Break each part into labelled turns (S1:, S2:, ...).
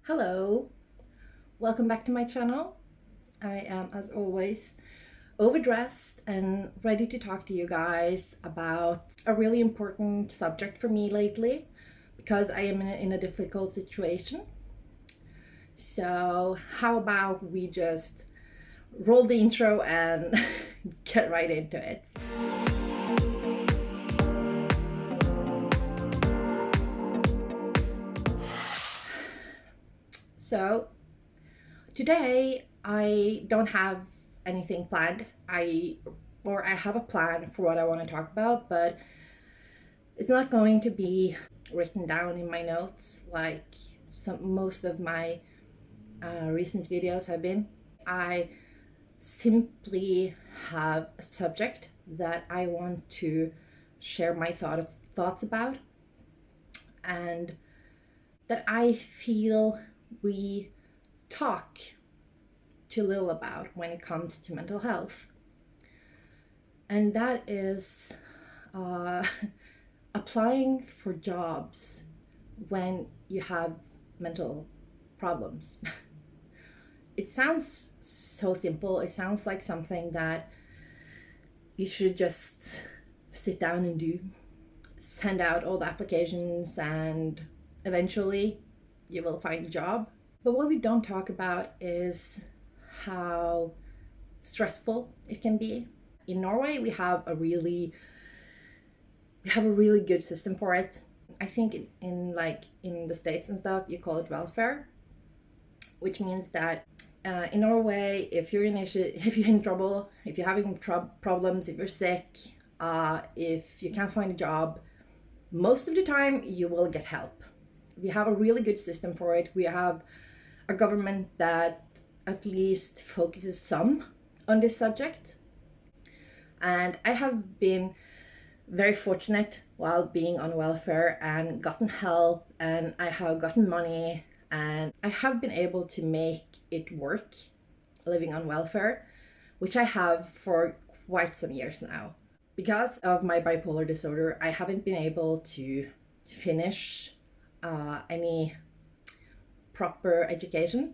S1: Hello, welcome back to my channel. I am, as always, overdressed and ready to talk to you guys about a really important subject for me lately because I am in a difficult situation. So, how about we just roll the intro and get right into it? So, today I don't have anything planned. I have a plan for what I want to talk about, but it's not going to be written down in my notes like most of my recent videos have been. I simply have a subject that I want to share my thoughts about, and that I feel we talk too little about when it comes to mental health. And that is uh, applying for jobs when you have mental problems. It sounds so simple. It sounds like something that you should just sit down and do. Send out all the applications and eventually you will find a job. But what we don't talk about is how stressful it can be. In Norway, we have a really good system for it. I think in the States and stuff, you call it welfare, which means that in Norway, if you're in trouble, if you're having problems, if you're sick, if you can't find a job, most of the time you will get help. We have a really good system for it. We have a government that at least focuses some on this subject. And I have been very fortunate while being on welfare and gotten help, and I have gotten money, and I have been able to make it work living on welfare, which I have for quite some years now. Because of my bipolar disorder, I haven't been able to finish any proper education.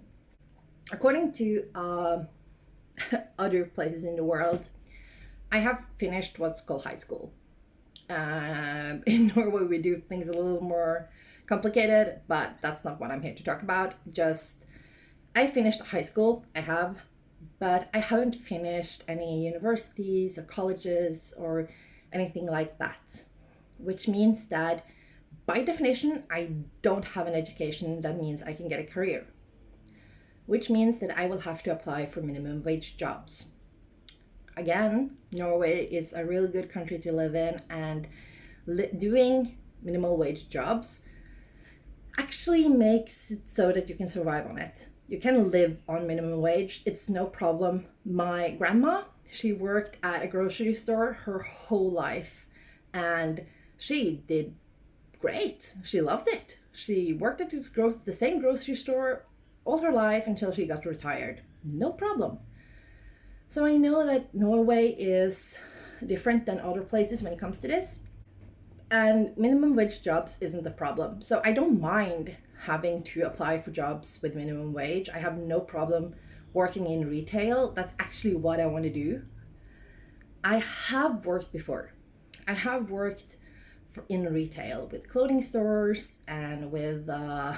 S1: According to other places in the world, I have finished what's called high school. In Norway, we do things a little more complicated, but that's not what I'm here to talk about. Just, I finished high school, but I haven't finished any universities or colleges or anything like that, which means that by definition, I don't have an education that means I can get a career, which means that I will have to apply for minimum wage jobs. Again, Norway is a really good country to live in, and doing minimum wage jobs actually makes it so that you can survive on it. You can live on minimum wage. It's no problem. My grandma, she worked at a grocery store her whole life, and she did great. She loved it. She worked at the same grocery store all her life until she got retired. No problem. So I know that Norway is different than other places when it comes to this, and minimum wage jobs isn't a problem. So I don't mind having to apply for jobs with minimum wage. I have no problem working in retail. That's actually what I want to do. I have worked before. I have worked in retail with clothing stores and with I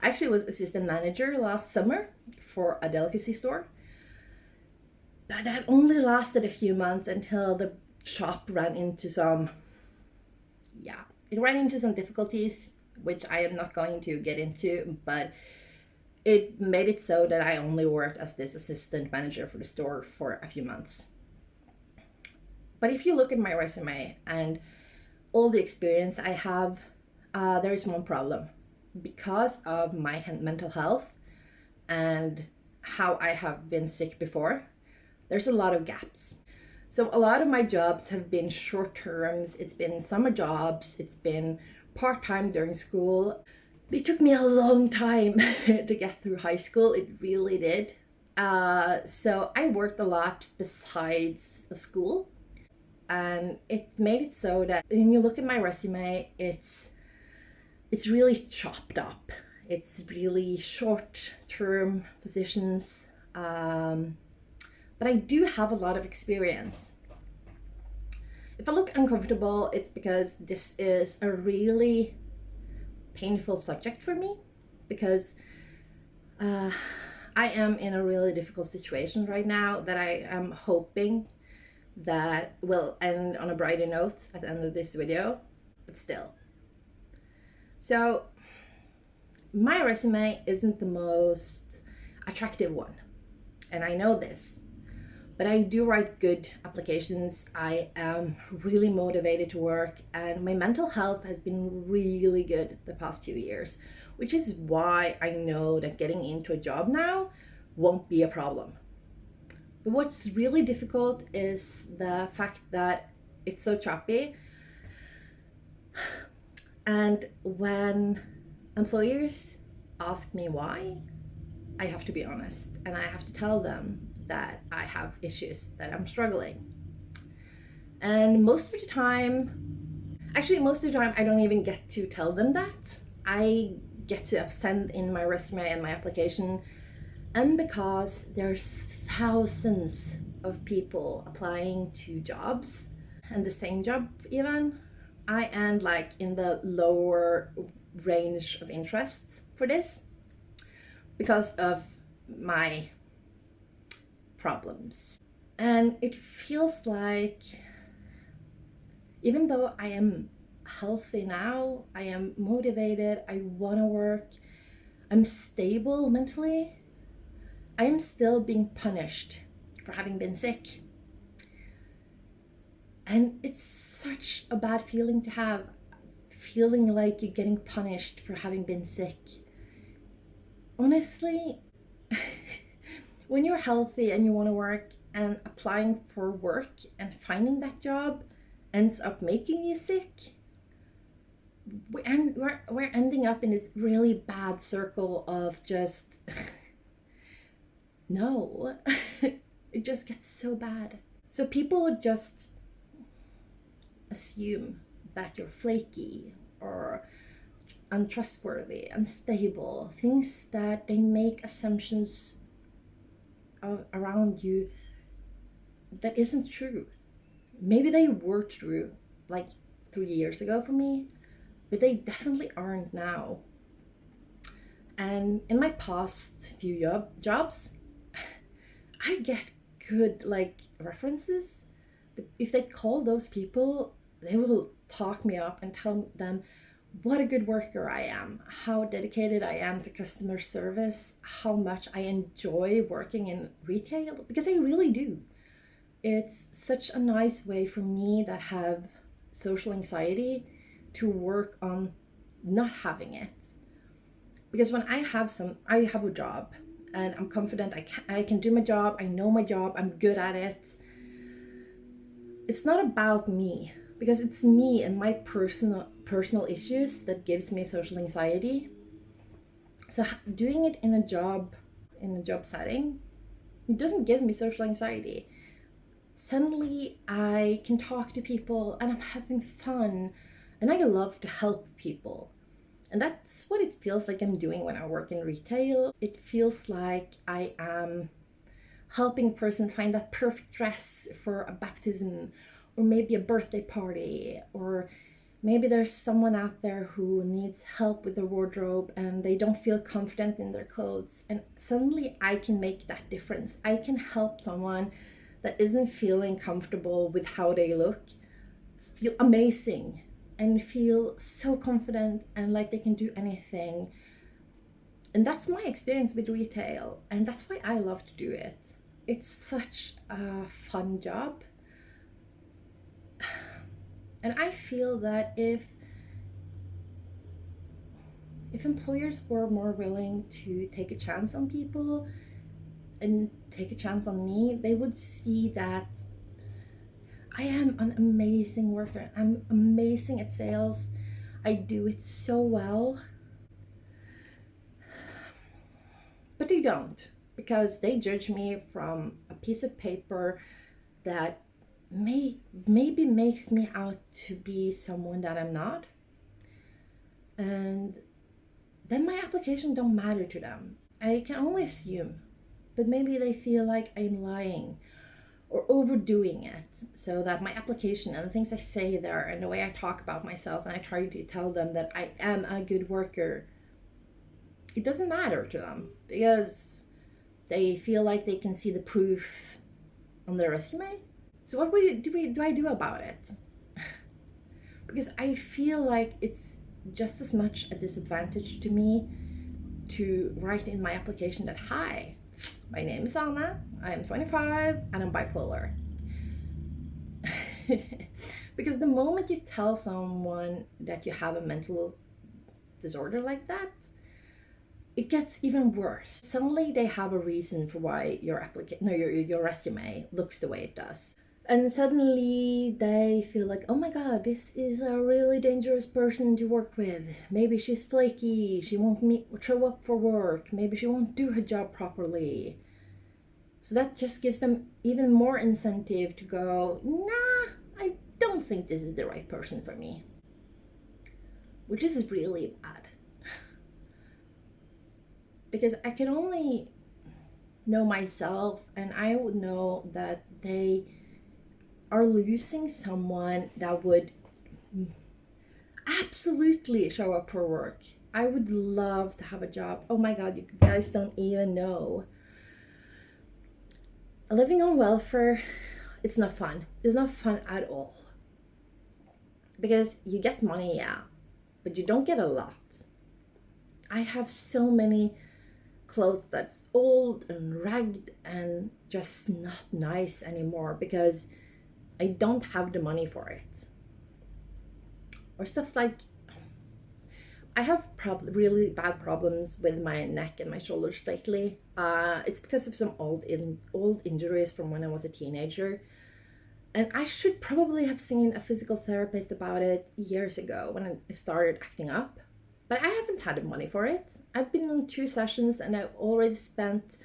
S1: actually was assistant manager last summer for a delicacy store. But that only lasted a few months until the shop ran into some difficulties, which I am not going to get into, but it made it so that I only worked as this assistant manager for the store for a few months. But if you look at my resume and all the experience I have, there is one problem. Because of my mental health and how I have been sick before, there's a lot of gaps. So a lot of my jobs have been short terms. It's been summer jobs. It's been part-time during school. It took me a long time to get through high school. It really did. So I worked a lot besides the school. And it made it so that when you look at my resume, it's really chopped up. It's really short-term positions, but I do have a lot of experience. If I look uncomfortable, it's because this is a really painful subject for me, because I am in a really difficult situation right now that I am hoping that will end on a brighter note at the end of this video, but still. So my resume isn't the most attractive one, and I know this, but I do write good applications. I am really motivated to work, and my mental health has been really good the past few years, which is why I know that getting into a job now won't be a problem. But what's really difficult is the fact that it's so choppy. And when employers ask me why, I have to be honest, and I have to tell them that I have issues, that I'm struggling. And most of the time, I don't even get to tell them that. I get to send in my resume and my application, and because there's thousands of people applying to jobs, and the same job even, I end like in the lower range of interests for this because of my problems. And it feels like, even though I am healthy now, I am motivated, I want to work, I'm stable mentally, I am still being punished for having been sick. And it's such a bad feeling to have, feeling like you're getting punished for having been sick. Honestly, when you're healthy and you want to work, and applying for work and finding that job ends up making you sick, we're ending up in this really bad circle of just no. It just gets so bad. So people would just assume that you're flaky or untrustworthy, unstable, things that they make assumptions around you that isn't true. Maybe they were true like 3 years ago for me, but they definitely aren't now. And in my past few jobs, I get good like references. If they call those people, they will talk me up and tell them what a good worker I am, how dedicated I am to customer service, how much I enjoy working in retail, because I really do. It's such a nice way for me that have social anxiety to work on not having it. Because when I have a job and I'm confident I can do my job, I know my job, I'm good at it. It's not about me, because it's me and my personal issues that gives me social anxiety. So doing it in a job setting, it doesn't give me social anxiety. Suddenly I can talk to people and I'm having fun, and I love to help people. And that's what it feels like I'm doing when I work in retail. It feels like I am helping a person find that perfect dress for a baptism, or maybe a birthday party, or maybe there's someone out there who needs help with their wardrobe and they don't feel confident in their clothes. And suddenly I can make that difference. I can help someone that isn't feeling comfortable with how they look feel amazing and feel so confident and like they can do anything. And that's my experience with retail, and that's why I love to do it. It's such a fun job. And I feel that if employers were more willing to take a chance on people and take a chance on me, they would see that I am an amazing worker. I'm amazing at sales. I do it so well. But they don't, because they judge me from a piece of paper that maybe makes me out to be someone that I'm not. And then my application don't matter to them. I can only assume, but maybe they feel like I'm lying or overdoing it, so that my application and the things I say there and the way I talk about myself and I try to tell them that I am a good worker, it doesn't matter to them because they feel like they can see the proof on their resume. So what do I do about it? Because I feel like it's just as much a disadvantage to me to write in my application that, hi, my name is Anna, I am 25 and I'm bipolar. Because the moment you tell someone that you have a mental disorder like that, it gets even worse. Suddenly they have a reason for why your resume looks the way it does. And suddenly they feel like, oh my god, this is a really dangerous person to work with. Maybe she's flaky, she won't show up for work, maybe she won't do her job properly. So that just gives them even more incentive to go, nah, I don't think this is the right person for me. Which is really bad. Because I can only know myself, and I would know that they are losing someone that would absolutely show up for work. I would love to have a job. Oh my god, you guys don't even know. Living on welfare, it's not fun. It's not fun at all. Because you get money, yeah, but you don't get a lot. I have so many clothes that's old and ragged and just not nice anymore because I don't have the money for it. Or stuff like, I have really bad problems with my neck and my shoulders lately. It's because of some old injuries from when I was a teenager. And I should probably have seen a physical therapist about it years ago when I started acting up. But I haven't had the money for it. I've been on 2 sessions and I've already spent,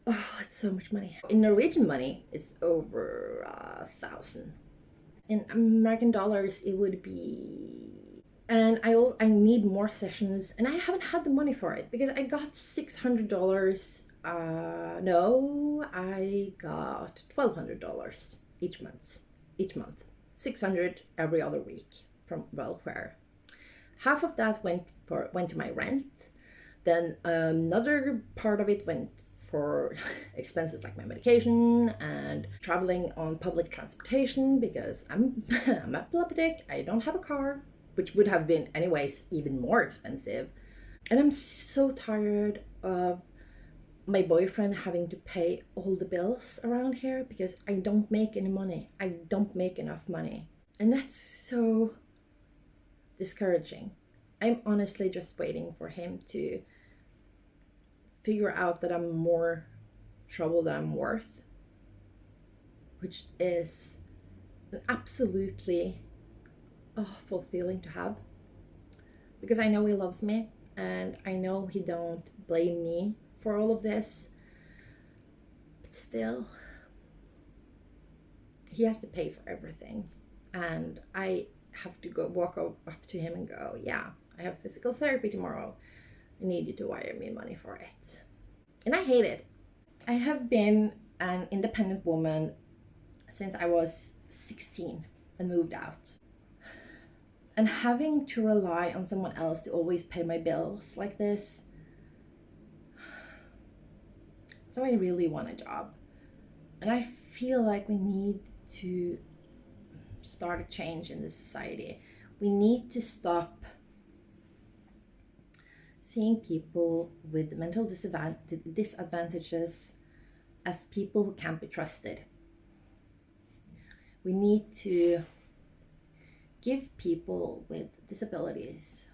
S1: oh, it's so much money. In Norwegian money, it's over 1,000. In American dollars, it would be, and I need more sessions, and I haven't had the money for it because I got $600. No, I got $1,200 each month. 600 every other week from welfare. Half of that went to my rent. Then another part of it went for expenses like my medication and traveling on public transportation because I'm epileptic. I don't have a car, which would have been anyways even more expensive. And I'm so tired of my boyfriend having to pay all the bills around here because I don't make any money. I don't make enough money. And that's so discouraging. I'm honestly just waiting for him to figure out that I'm more trouble than I'm worth, which is an absolutely awful feeling to have because I know he loves me and I know he don't blame me for all of this, but still he has to pay for everything and I have to go walk up to him and go, yeah, I have physical therapy tomorrow, I need you to wire me money for it. And I hate it. I have been an independent woman since I was 16 and moved out. And having to rely on someone else to always pay my bills like this. So I really want a job. And I feel like we need to start a change in this society. We need to stop seeing people with mental disadvantages as people who can't be trusted. We need to give people with disabilities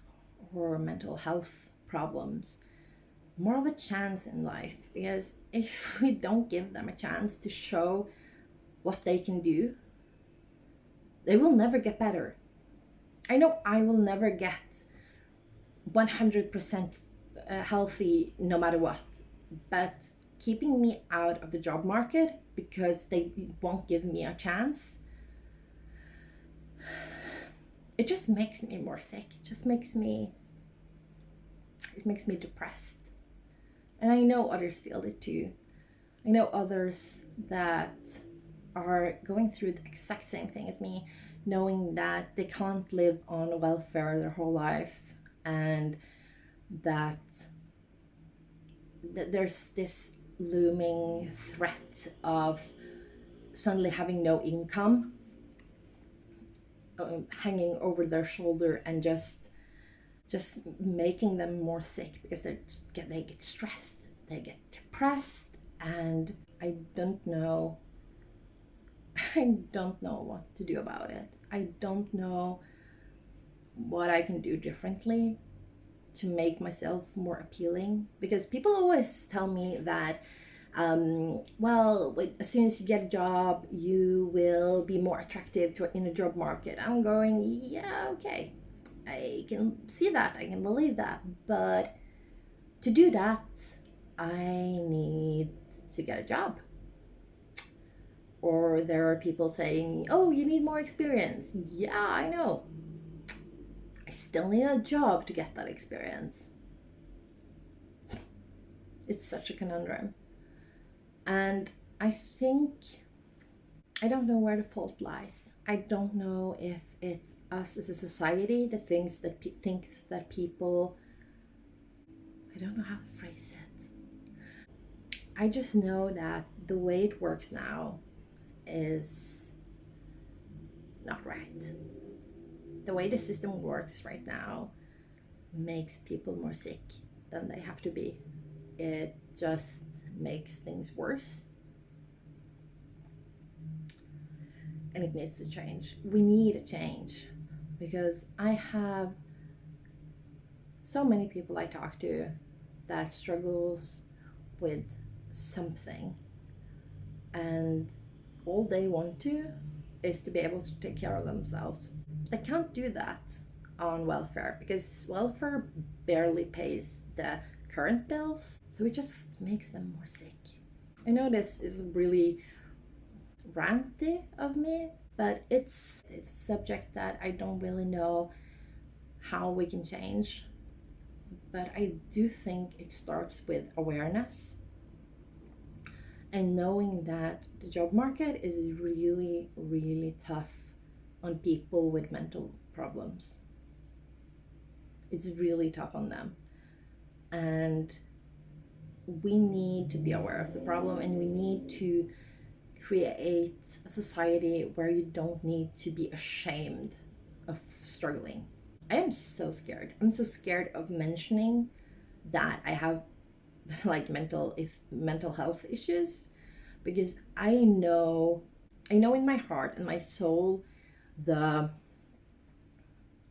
S1: or mental health problems more of a chance in life, because if we don't give them a chance to show what they can do, they will never get better. I know I will never get 100% healthy no matter what, but keeping me out of the job market because they won't give me a chance, it just makes me more sick. It just makes me It makes me depressed. And I know others feel it too. I know others that are going through the exact same thing as me, knowing that they can't live on welfare their whole life, and that there's this looming threat of suddenly having no income hanging over their shoulder, and just making them more sick, because they get stressed, they get depressed. And I don't know I don't know what to do about it. I don't know what I can do differently to make myself more appealing, because people always tell me that well, as soon as you get a job, you will be more attractive in a job market. I'm going, yeah, okay, I can see that, I can believe that, but to do that, I need to get a job. Or there are people saying, oh, you need more experience. Yeah, I know. I still need a job to get that experience. It's such a conundrum. And I think, I don't know where the fault lies. I don't know if it's us as a society that thinks that people, I don't know how to phrase it. I just know that the way it works now is not right. The way the system works right now makes people more sick than they have to be. It just makes things worse. And it needs to change. We need a change, because I have so many people I talk to that struggles with something, and all they want to is to be able to take care of themselves. They can't do that on welfare, because welfare barely pays the current bills, so it just makes them more sick. I know this is really ranty of me, but it's a subject that I don't really know how we can change. But I do think it starts with awareness and knowing that the job market is really, really tough on people with mental problems. It's really tough on them. And we need to be aware of the problem, and we need to create a society where you don't need to be ashamed of struggling. I am so scared. I'm so scared of mentioning that I have like mental health issues, because I know in my heart and my soul the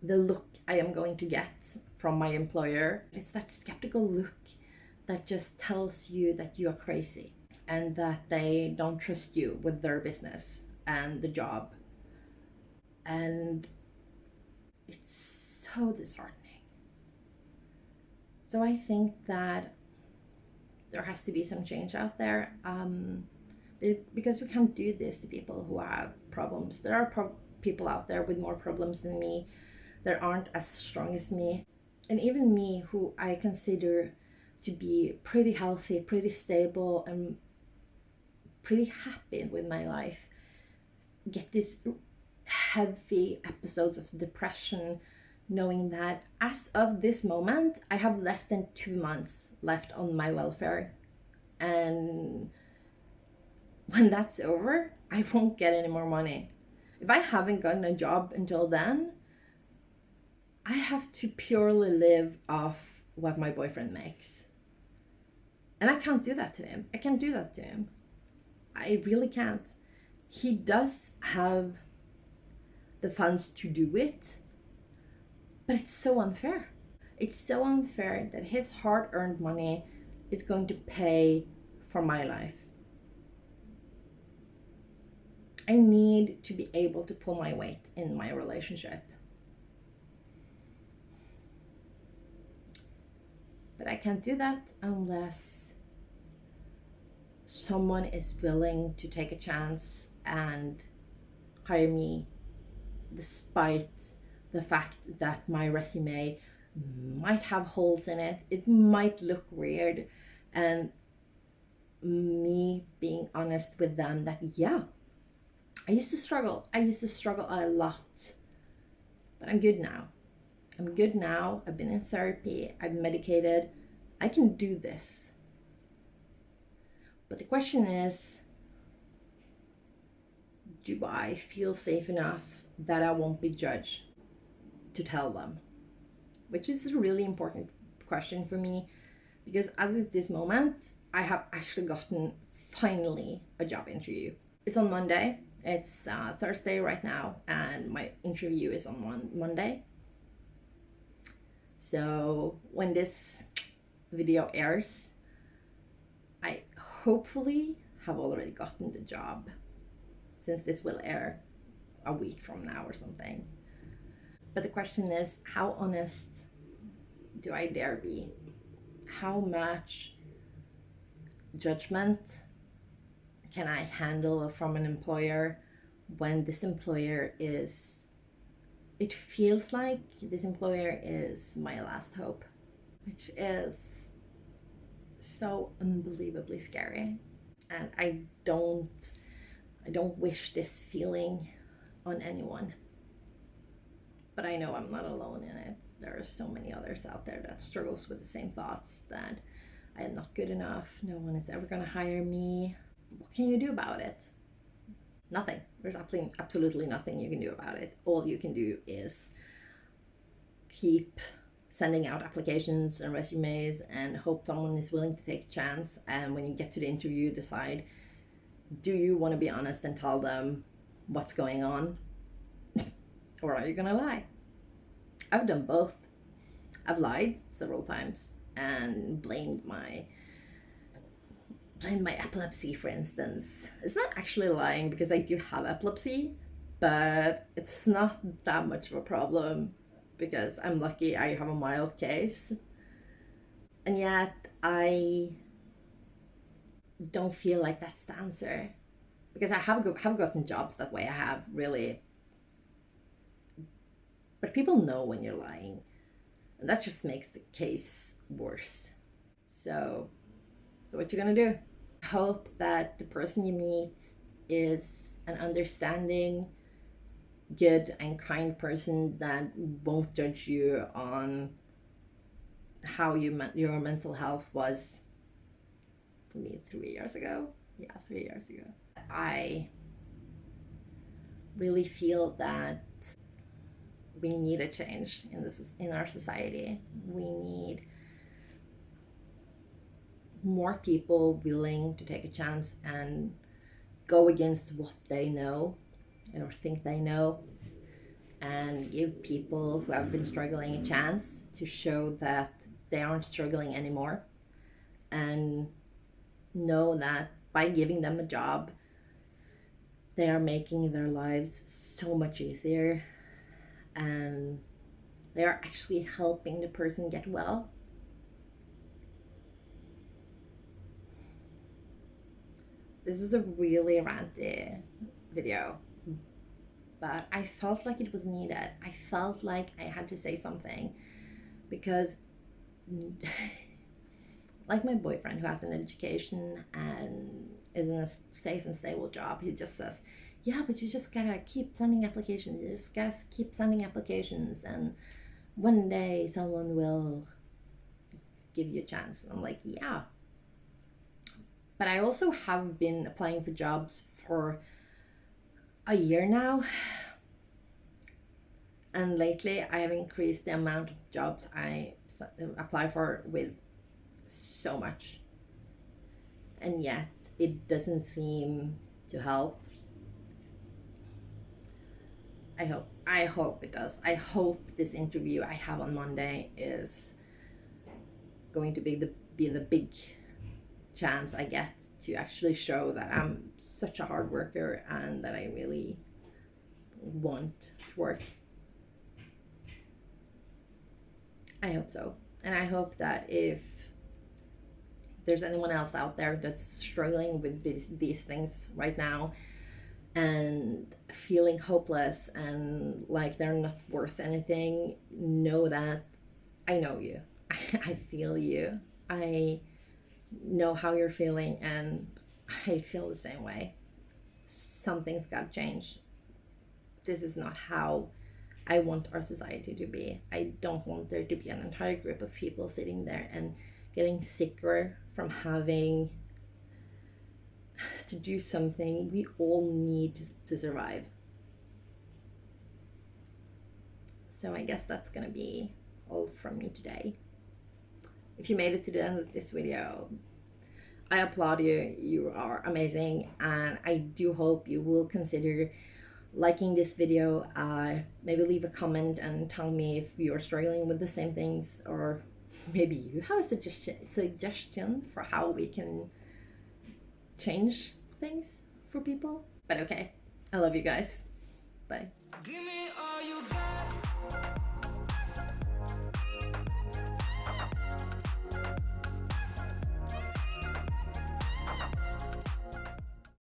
S1: look I am going to get from my employer. It's that skeptical look that just tells you that you are crazy and that they don't trust you with their business and the job. And it's so disheartening. So I think that there has to be some change out there, because we can't do this to people who have problems. There are people out there with more problems than me that aren't as strong as me. And even me, who I consider to be pretty healthy, pretty stable, and pretty happy with my life, get these heavy episodes of depression, knowing that as of this moment, I have less than 2 months left on my welfare. And when that's over, I won't get any more money. If I haven't gotten a job until then, I have to purely live off what my boyfriend makes. And I can't do that to him. I can't do that to him. I really can't. He does have the funds to do it, but it's so unfair. It's so unfair that his hard-earned money is going to pay for my life. I need to be able to pull my weight in my relationship. But I can't do that unless someone is willing to take a chance and hire me, despite the fact that my resume might have holes in it. It might look weird. And me being honest with them that, yeah, I used to struggle. I used to struggle a lot. But I'm good now. I'm good now. I've been in therapy. I've medicated. I can do this. But the question is, do I feel safe enough that I won't be judged to tell them? Which is a really important question for me, because as of this moment, I have actually gotten finally a job interview. It's on Monday. It's Thursday right now, and my interview is on Monday. So when this video airs, I hopefully have already gotten the job, since this will air a week from now or something. But the question is, how honest do I dare be? How much judgment can I handle from an employer when this employer is, it feels like this employer is my last hope, which is so unbelievably scary. And I don't wish this feeling on anyone. But I know I'm not alone in it. There are so many others out there that struggles with the same thoughts, that I am not good enough, no one is ever going to hire me. What can you do about it? Nothing. There's absolutely nothing you can do about it. All you can do is keep sending out applications and resumes and hope someone is willing to take a chance. And when you get to the interview, decide, do you want to be honest and tell them what's going on? Or are you going to lie? I've done both. I've lied several times and blamed my epilepsy, for instance. It's not actually lying, because I do have epilepsy, but it's not that much of a problem because I'm lucky I have a mild case. And yet I don't feel like that's the answer, because I have gotten jobs that way. I have, really. But people know when you're lying, and that just makes the case worse. So what you gonna do? Hope that the person you meet is an understanding, good and kind person that won't judge you on how your mental health was for me 3 years ago. Yeah, 3 years ago. I really feel that we need a change in our society. We need more people willing to take a chance and go against what they know or think they know, and give people who have been struggling a chance to show that they aren't struggling anymore, and know that by giving them a job, they are making their lives so much easier, and they are actually helping the person get well. This was a really ranty video, but I felt like it was needed. I felt like I had to say something, because like my boyfriend, who has an education and is in a safe and stable job, he just says, yeah, but you just gotta keep sending applications. You just gotta keep sending applications, and one day someone will give you a chance. And I'm like, yeah. But I also have been applying for jobs for a year now. And lately I have increased the amount of jobs I apply for with so much. And yet it doesn't seem to help. I hope it does. I hope this interview I have on Monday is going to be the big chance I get to actually show that I'm such a hard worker and that I really want to work. I hope so. And I hope that if there's anyone else out there that's struggling with these things right now and feeling hopeless and like they're not worth anything, know that I know you. I feel you. I know how you're feeling, and I feel the same way. Something's got to change. This is not how I want our society to be. I don't want there to be an entire group of people sitting there and getting sicker from having to do something we all need to survive. So I guess that's gonna be all from me today. If you made it to the end of this video, I applaud you. You are amazing, and I do hope you will consider liking this video. Maybe leave a comment and tell me if you're struggling with the same things, or maybe you have a suggestion for how we can change things for people. But okay, I love you guys. Bye. Give me all you got.